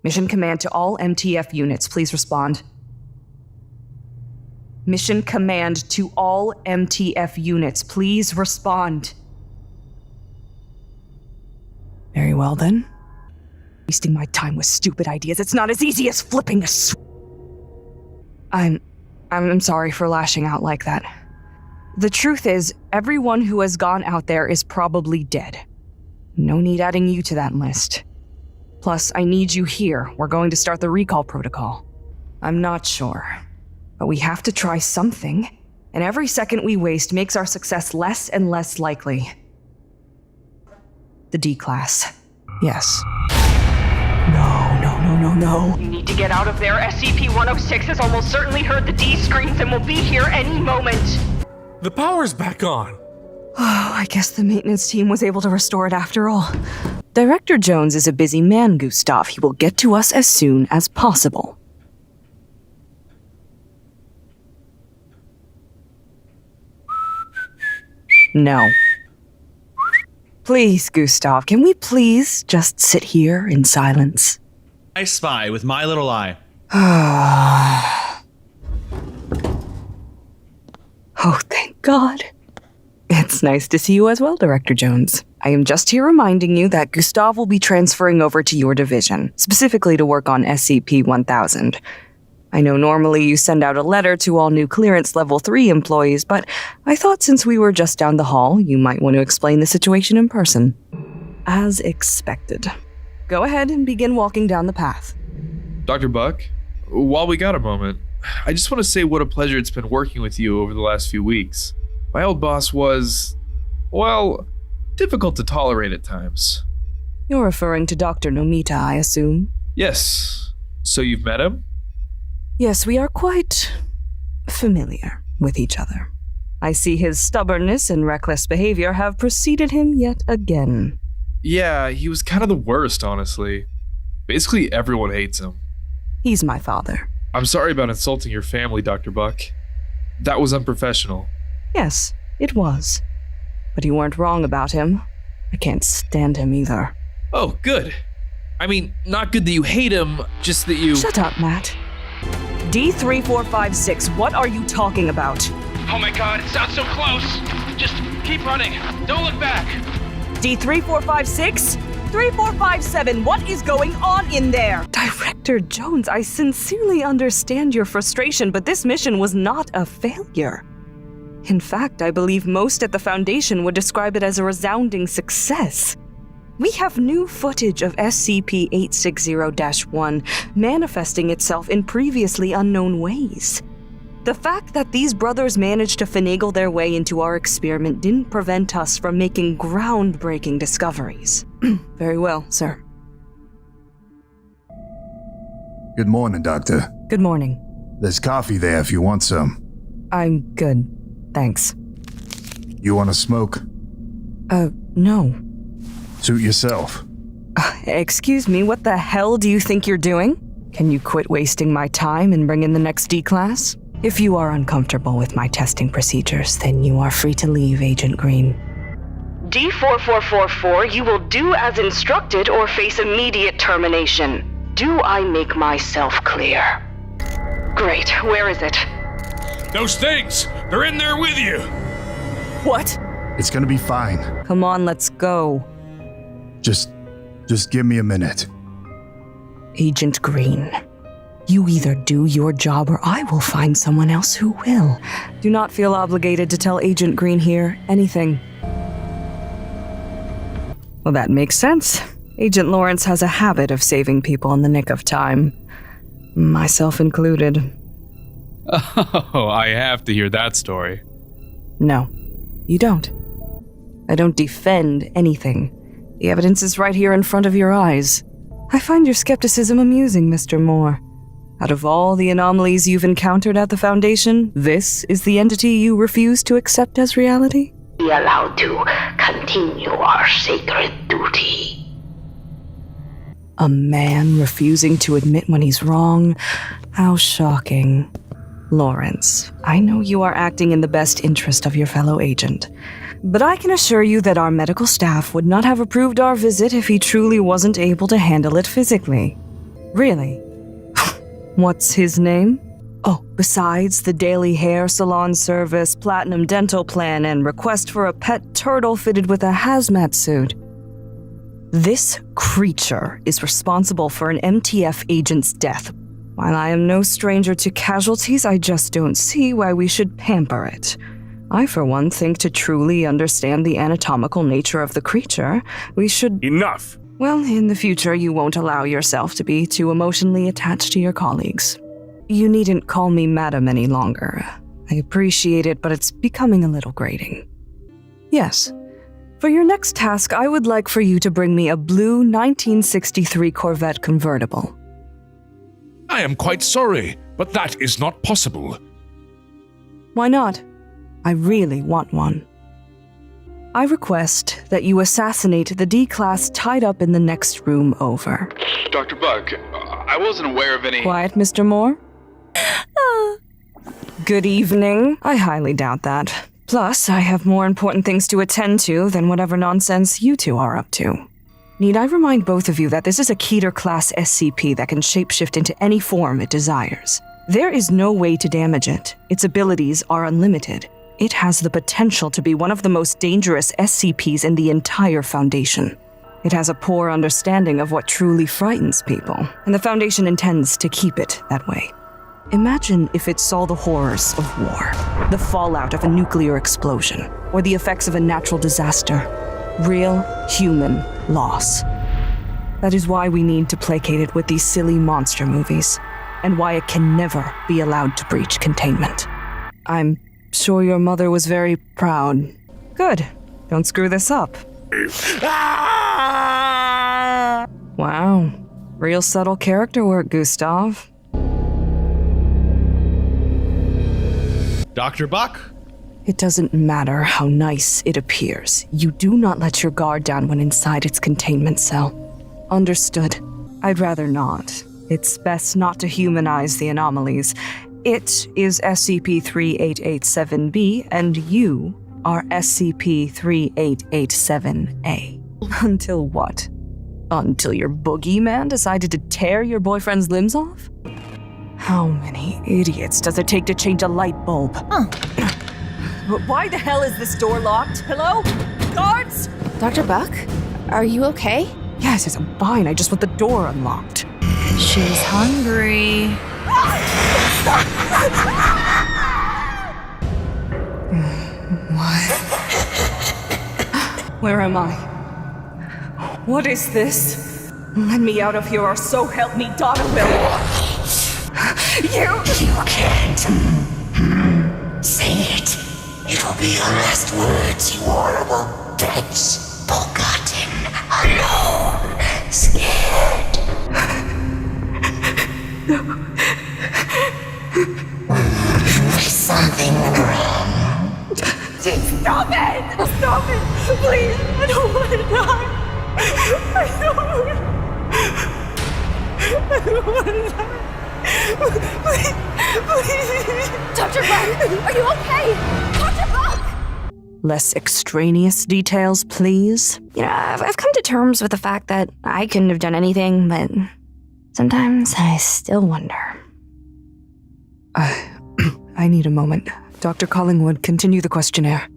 Mission command to all MTF units, please respond. Mission command to all MTF units, please respond. Very well then. Wasting my time with stupid ideas, it's not as easy as flipping a I'm sorry for lashing out like that. The truth is, everyone who has gone out there is probably dead. No need adding you to that list. Plus, I need you here. We're going to start the recall protocol. I'm not sure, but we have to try something, and every second we waste makes our success less and less likely. The D-Class. Yes. No. You need to get out of there. SCP-106 has almost certainly heard the D screens and will be here any moment. The power's back on. Oh, I guess the maintenance team was able to restore it after all. Director Jones is a busy man, Gustav. He will get to us as soon as possible. No. Please, Gustav, can we please just sit here in silence? I spy with my little eye. Oh, thank God. It's nice to see you as well, Director Jones. I am just here reminding you that Gustav will be transferring over to your division, specifically to work on SCP-1000. I know normally you send out a letter to all new Clearance Level 3 employees, but I thought since we were just down the hall, you might want to explain the situation in person. As expected. Go ahead and begin walking down the path. Dr. Buck, while we got a moment, I just want to say what a pleasure it's been working with you over the last few weeks. My old boss was, well, difficult to tolerate at times. You're referring to Dr. Nomita, I assume? Yes. So you've met him? Yes, we are quite familiar with each other. I see his stubbornness and reckless behavior have preceded him yet again. Yeah, he was kind of the worst, honestly. Basically, everyone hates him. He's my father. I'm sorry about insulting your family, Dr. Buck. That was unprofessional. Yes, it was. But you weren't wrong about him. I can't stand him either. Oh, good. I mean, not good that you hate him, just that you— Shut up, Matt. D3456, what are you talking about? Oh my God, it sounds so close. Just keep running. Don't look back. D3456? 3457, what is going on in there? Director Jones, I sincerely understand your frustration, but this mission was not a failure. In fact, I believe most at the Foundation would describe it as a resounding success. We have new footage of SCP-860-1 manifesting itself in previously unknown ways. The fact that these brothers managed to finagle their way into our experiment didn't prevent us from making groundbreaking discoveries. Very well, sir. Good morning, Doctor. Good morning. There's coffee there if you want some. I'm good, thanks. You want to smoke? No. Suit yourself. Excuse me, what the hell do you think you're doing? Can you quit wasting my time and bring in the next D-Class? If you are uncomfortable with my testing procedures, then you are free to leave, Agent Green. D4444, you will do as instructed or face immediate termination. Do I make myself clear? Great, where is it? Those things! They're in there with you! What? It's gonna be fine. Come on, let's go. Just give me a minute. Agent Green, you either do your job or I will find someone else who will. Do not feel obligated to tell Agent Green here anything. Well, that makes sense. Agent Lawrence has a habit of saving people in the nick of time. Myself included. Oh, I have to hear that story. No, you don't. I don't defend anything. The evidence is right here in front of your eyes. I find your skepticism amusing, Mr. Moore. Out of all the anomalies you've encountered at the Foundation, this is the entity you refuse to accept as reality? Be allowed to continue our sacred duty. A man refusing to admit when he's wrong? How shocking. Lawrence, I know you are acting in the best interest of your fellow agent, but I can assure you that our medical staff would not have approved our visit if he truly wasn't able to handle it physically. Really? What's his name? Oh, besides the daily hair salon service, platinum dental plan, and request for a pet turtle fitted with a hazmat suit. This creature is responsible for an MTF agent's death. While I am no stranger to casualties, I just don't see why we should pamper it. I, for one, think to truly understand the anatomical nature of the creature, we should— Enough! Well, in the future, you won't allow yourself to be too emotionally attached to your colleagues. You needn't call me madam any longer. I appreciate it, but it's becoming a little grating. Yes. For your next task, I would like for you to bring me a blue 1963 Corvette convertible. I am quite sorry, but that is not possible. Why not? I really want one. I request that you assassinate the D-class tied up in the next room over. Dr. Buck, I wasn't aware of any— Quiet, Mr. Moore? Good evening. I highly doubt that. Plus, I have more important things to attend to than whatever nonsense you two are up to. Need I remind both of you that this is a Keter-class SCP that can shapeshift into any form it desires. There is no way to damage it. Its abilities are unlimited. It has the potential to be one of the most dangerous SCPs in the entire Foundation. It has a poor understanding of what truly frightens people, and the Foundation intends to keep it that way. Imagine if it saw the horrors of war, the fallout of a nuclear explosion, or the effects of a natural disaster. Real human loss. That is why we need to placate it with these silly monster movies, and why it can never be allowed to breach containment. I'm sure your mother was very proud. Good. Don't screw this up. Wow. Real subtle character work, Gustav. Dr. Buck? It doesn't matter how nice it appears. You do not let your guard down when inside its containment cell. Understood. I'd rather not. It's best not to humanize the anomalies. It is SCP-3887-B, and you are SCP-3887-A. Until what? Until your boogeyman decided to tear your boyfriend's limbs off? How many idiots does it take to change a light bulb? But why the hell is this door locked? Hello? Guards? Dr. Buck, are you okay? Yes, I'm fine. I just want the door unlocked. She's hungry. What? Where am I? What is this? Let me out of here, or so help me, Donovan! You can't. Say it. It will be your last words, you horrible bitch. Forgotten, alone, scared. There's something wrong. Stop it! Stop it! Please! I don't want to die! I don't want to die! Please! Dr. Buck, are you okay? Dr. Buck! Less extraneous details, please. You know, I've come to terms with the fact that I couldn't have done anything, but sometimes I still wonder. I need a moment. Dr. Collingwood, continue the questionnaire.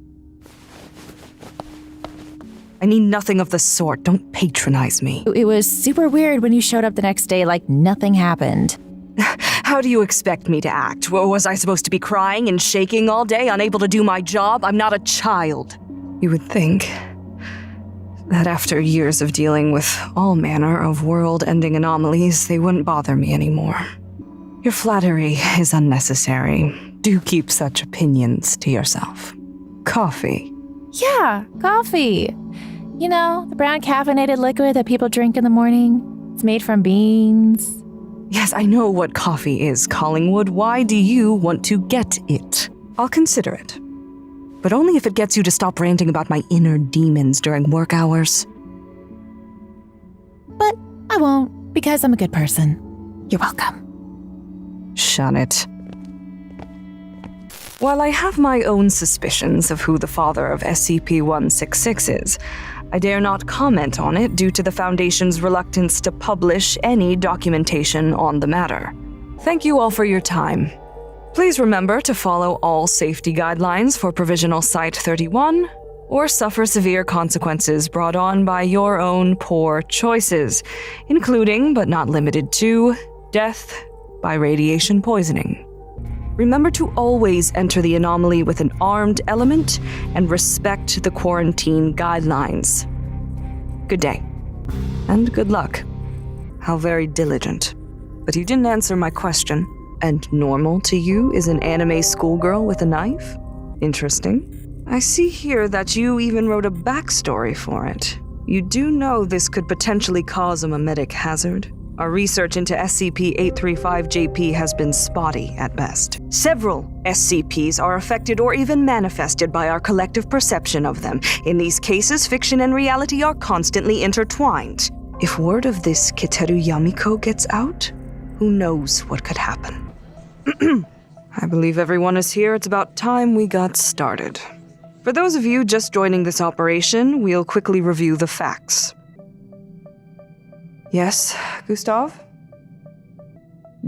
I need nothing of the sort. Don't patronize me. It was super weird when you showed up the next day like nothing happened. How do you expect me to act? Was I supposed to be crying and shaking all day, unable to do my job? I'm not a child. You would think that after years of dealing with all manner of world-ending anomalies, they wouldn't bother me anymore. Your flattery is unnecessary. Do keep such opinions to yourself. Coffee. Yeah, coffee. You know, the brown caffeinated liquid that people drink in the morning. It's made from beans. Yes, I know what coffee is, Collingwood. Why do you want to get it? I'll consider it. But only if it gets you to stop ranting about my inner demons during work hours. But I won't, because I'm a good person. You're welcome. Shun it. While I have my own suspicions of who the father of SCP-166 is, I dare not comment on it due to the Foundation's reluctance to publish any documentation on the matter. Thank you all for your time. Please remember to follow all safety guidelines for Provisional Site 31, or suffer severe consequences brought on by your own poor choices, including, but not limited to, death by radiation poisoning. Remember to always enter the anomaly with an armed element and respect the quarantine guidelines. Good day. And good luck. How very diligent. But you didn't answer my question. And normal to you is an anime schoolgirl with a knife? Interesting. I see here that you even wrote a backstory for it. You do know this could potentially cause a memetic hazard. Our research into SCP-835-JP has been spotty at best. Several SCPs are affected or even manifested by our collective perception of them. In these cases, fiction and reality are constantly intertwined. If word of this Kiteru Yamiko gets out, who knows what could happen. I believe everyone is here. It's about time we got started. For those of you just joining this operation, we'll quickly review the facts. Yes, Gustav?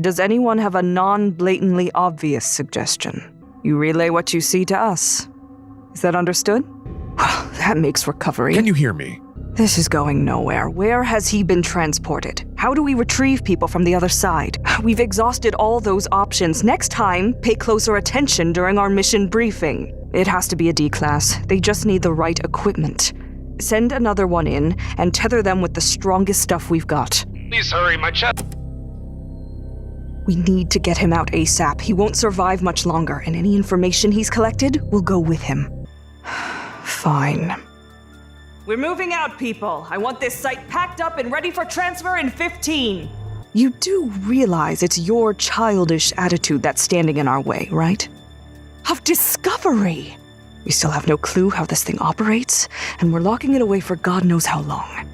Does anyone have a non-blatantly obvious suggestion? You relay what you see to us. Is that understood? Well, that makes recovery. Can you hear me? This is going nowhere. Where has he been transported? How do we retrieve people from the other side? We've exhausted all those options. Next time, pay closer attention during our mission briefing. It has to be a D-class. They just need the right equipment. Send another one in and tether them with the strongest stuff we've got. Please hurry, my chest. We need to get him out ASAP. He won't survive much longer, and any information he's collected will go with him. Fine. We're moving out, people. I want this site packed up and ready for transfer in 15. You do realize it's your childish attitude that's standing in our way, right? Of discovery. We still have no clue how this thing operates, and we're locking it away for God knows how long.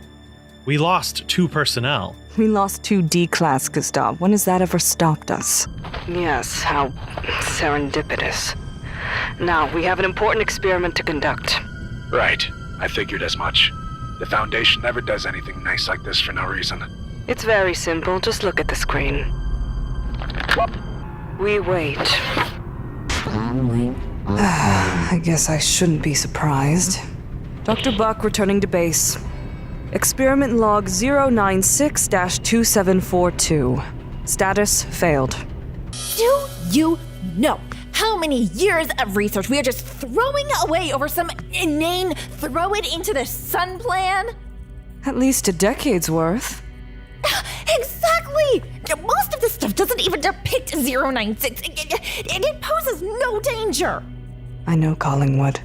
We lost 2 personnel. We lost 2 D-class, Gustav. When has that ever stopped us? Yes, how serendipitous. Now, we have an important experiment to conduct. Right. I figured as much. The Foundation never does anything nice like this for no reason. It's very simple. Just look at the screen. We wait. I guess I shouldn't be surprised. Dr. Buck returning to base. Experiment log 096-2742. Status failed. Do you know how many years of research we are just throwing away over some inane throw it into the sun plan? At least a decade's worth. Exactly! Most of this stuff doesn't even depict 096. It poses no danger. I know, Collingwood.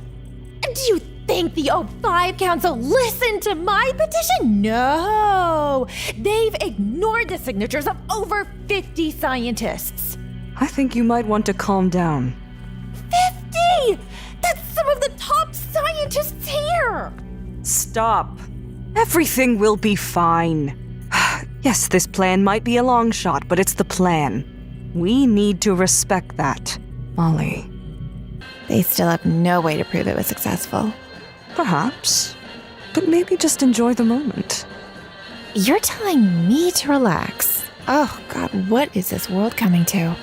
Do you think the O5 Council listened to my petition? No! They've ignored the signatures of over 50 scientists. I think you might want to calm down. 50! That's some of the top scientists here! Stop. Everything will be fine. Yes, this plan might be a long shot, but it's the plan. We need to respect that. Molly. They still have no way to prove it was successful. Perhaps. But maybe just enjoy the moment. You're telling me to relax. Oh, God, what is this world coming to?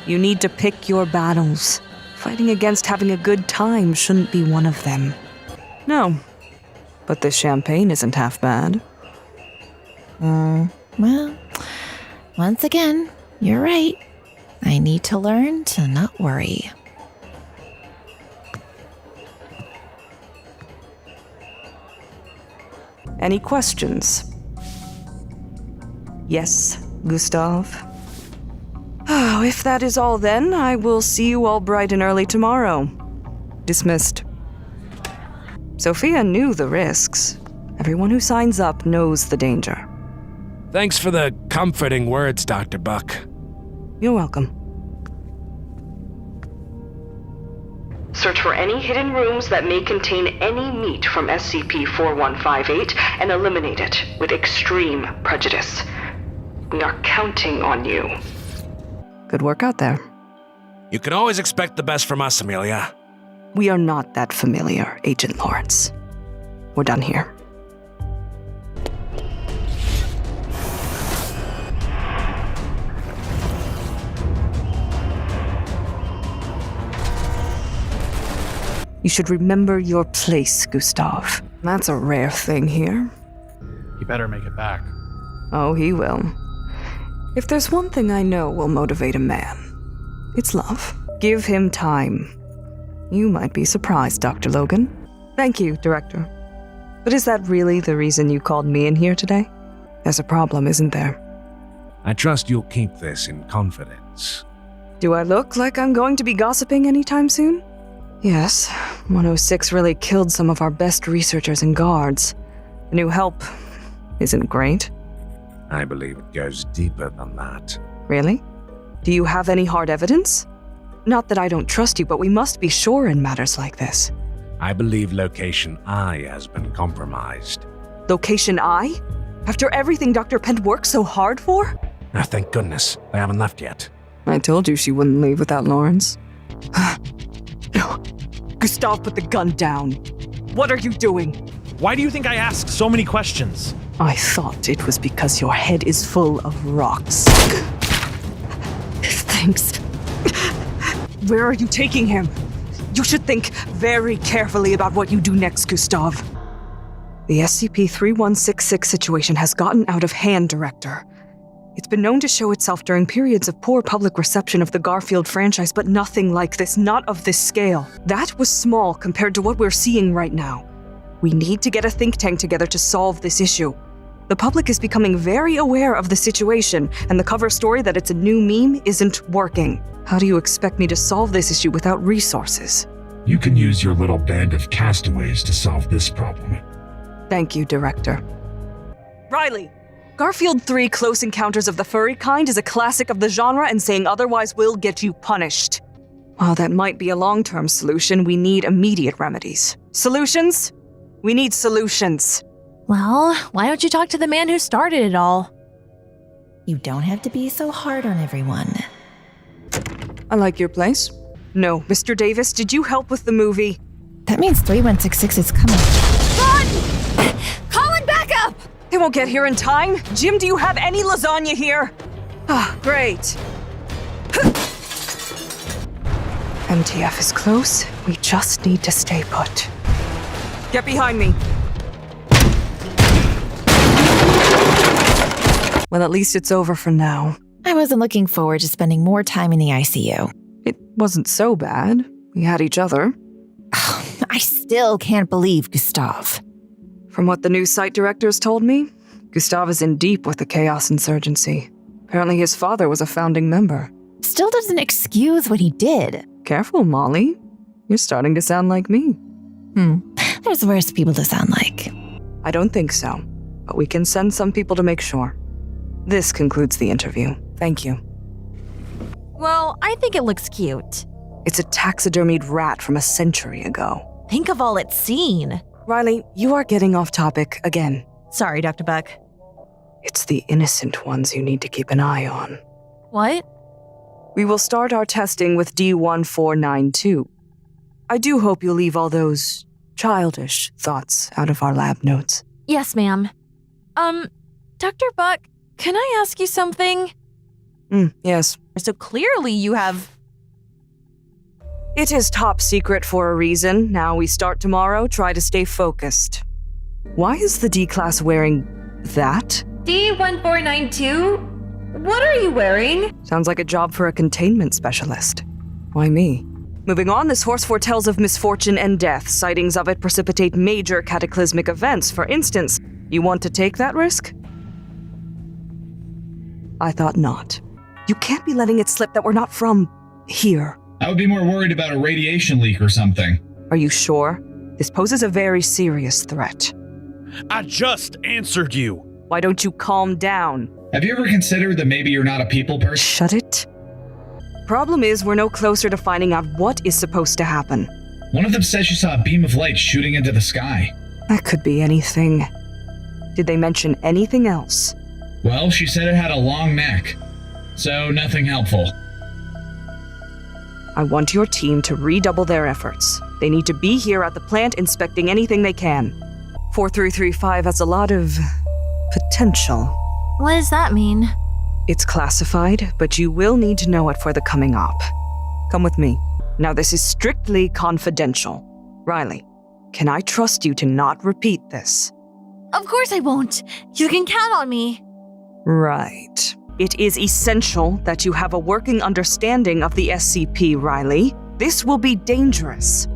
You need to pick your battles. Fighting against having a good time shouldn't be one of them. No. But this champagne isn't half bad. Well, once again, you're right. I need to learn to not worry. Any questions? Yes, Gustav? Oh, if that is all then, I will see you all bright and early tomorrow. Dismissed. Sophia knew the risks. Everyone who signs up knows the danger. Thanks for the comforting words, Dr. Buck. You're welcome. Search for any hidden rooms that may contain any meat from SCP-4158 and eliminate it with extreme prejudice. We are counting on you. Good work out there. You can always expect the best from us, Amelia. We are not that familiar, Agent Lawrence. We're done here. You should remember your place, Gustav. That's a rare thing here. He better make it back. Oh, he will. If there's one thing I know will motivate a man, it's love. Give him time. You might be surprised, Dr. Logan. Thank you, Director. But is that really the reason you called me in here today? There's a problem, isn't there? I trust you'll keep this in confidence. Do I look like I'm going to be gossiping anytime soon? Yes, 106 really killed some of our best researchers and guards. The new help isn't great. I believe it goes deeper than that. Really? Do you have any hard evidence? Not that I don't trust you, but we must be sure in matters like this. I believe Location I has been compromised. Location I? After everything Dr. Pent worked so hard for? Oh, thank goodness. They haven't left yet. I told you she wouldn't leave without Lawrence. No. Gustav, put the gun down. What are you doing? Why do you think I ask so many questions? I thought it was because your head is full of rocks. Thanks. Where are you taking him? You should think very carefully about what you do next, Gustav. The SCP-3166 situation has gotten out of hand, Director. It's been known to show itself during periods of poor public reception of the Garfield franchise, but nothing like this, not of this scale. That was small compared to what we're seeing right now. We need to get a think tank together to solve this issue. The public is becoming very aware of the situation, and the cover story that it's a new meme isn't working. How do you expect me to solve this issue without resources? You can use your little band of castaways to solve this problem. Thank you, Director. Riley! Garfield 3 Close Encounters of the Furry Kind is a classic of the genre, and saying otherwise will get you punished. While that might be a long-term solution, we need immediate remedies. Solutions? We need solutions. Well, why don't you talk to the man who started it all? You don't have to be so hard on everyone. I like your place. No, Mr. Davis, did you help with the movie? That means 3166 is coming. Run! Colin, back up! They won't get here in time. Jim, do you have any lasagna here? Ah, great. MTF is close. We just need to stay put. Get behind me. Well, at least it's over for now. I wasn't looking forward to spending more time in the ICU. It wasn't so bad. We had each other. I still can't believe Gustav. From what the new site directors told me, Gustav is in deep with the Chaos Insurgency. Apparently his father was a founding member. Still doesn't excuse what he did. Careful, Molly. You're starting to sound like me. There's worse people to sound like. I don't think so, but we can send some people to make sure. This concludes the interview. Thank you. Well, I think it looks cute. It's a taxidermied rat from a century ago. Think of all it's seen. Riley, you are getting off topic again. Sorry, Dr. Buck. It's the innocent ones you need to keep an eye on. What? We will start our testing with D1492. I do hope you'll leave all those childish thoughts out of our lab notes. Yes, ma'am. Dr. Buck, can I ask you something? Yes. So clearly you have... It is top secret for a reason. Now we start tomorrow. Try to stay focused. Why is the D-Class wearing that? D1492? What are you wearing? Sounds like a job for a containment specialist. Why me? Moving on, this horse foretells of misfortune and death. Sightings of it precipitate major cataclysmic events. For instance, you want to take that risk? I thought not. You can't be letting it slip that we're not from here. I would be more worried about a radiation leak or something. Are you sure? This poses a very serious threat. I just answered you. Why don't you calm down? Have you ever considered that maybe you're not a people person? Shut it. Problem is, we're no closer to finding out what is supposed to happen. One of them says she saw a beam of light shooting into the sky. That could be anything. Did they mention anything else? Well, she said it had a long neck. So, nothing helpful. I want your team to redouble their efforts. They need to be here at the plant inspecting anything they can. 4335 has a lot of potential. What does that mean? It's classified, but you will need to know it for the coming op. Come with me. Now, this is strictly confidential. Riley, can I trust you to not repeat this? Of course I won't. You can count on me. Right. It is essential that you have a working understanding of the SCP, Riley. This will be dangerous.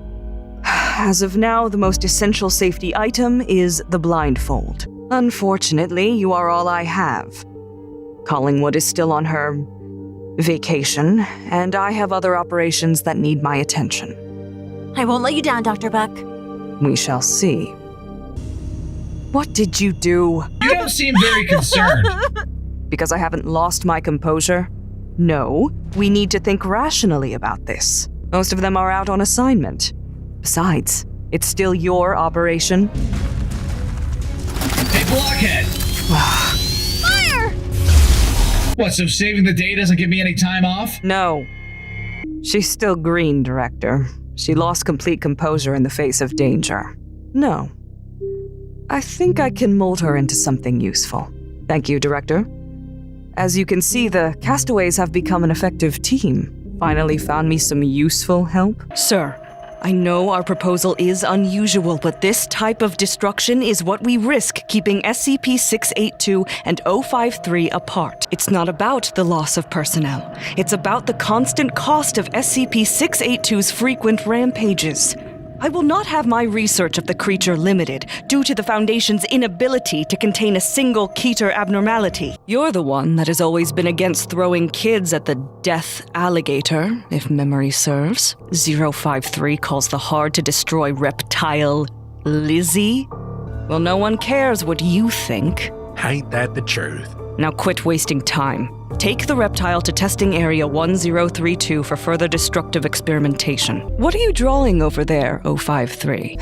As of now, the most essential safety item is the blindfold. Unfortunately, you are all I have. Collingwood is still on her vacation, and I have other operations that need my attention. I won't let you down, Dr. Buck. We shall see. What did you do? You don't seem very concerned. Because I haven't lost my composure? No, we need to think rationally about this. Most of them are out on assignment. Besides, it's still your operation. Hey, Blockhead! Fire! What, so saving the day doesn't give me any time off? No. She's still green, Director. She lost complete composure in the face of danger. No. I think I can mold her into something useful. Thank you, Director. As you can see, the castaways have become an effective team. Finally found me some useful help. Sir, I know our proposal is unusual, but this type of destruction is what we risk keeping SCP-682 and 053 apart. It's not about the loss of personnel. It's about the constant cost of SCP-682's frequent rampages. I will not have my research of the creature limited due to the Foundation's inability to contain a single Keter abnormality. You're the one that has always been against throwing kids at the death alligator, if memory serves. 053 calls the hard-to-destroy reptile Lizzie. Well, no one cares what you think. Ain't that the truth? Now quit wasting time. Take the reptile to testing area 1032 for further destructive experimentation. What are you drawing over there, 053?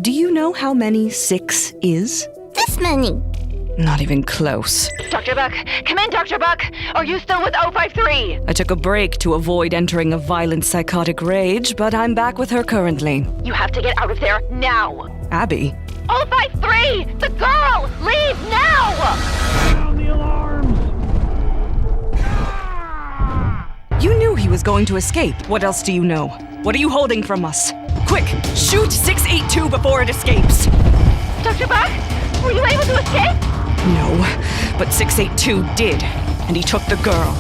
Do you know how many 6 is? This many. Not even close. Dr. Buck, come in, Dr. Buck. Are you still with 053? I took a break to avoid entering a violent psychotic rage, but I'm back with her currently. You have to get out of there now. Abby? 053! The girl! Leave now! Sound the alarms! You knew he was going to escape. What else do you know? What are you holding from us? Quick, shoot 682 before it escapes! Dr. Buck, were you able to escape? No, but 682 did, and he took the girl.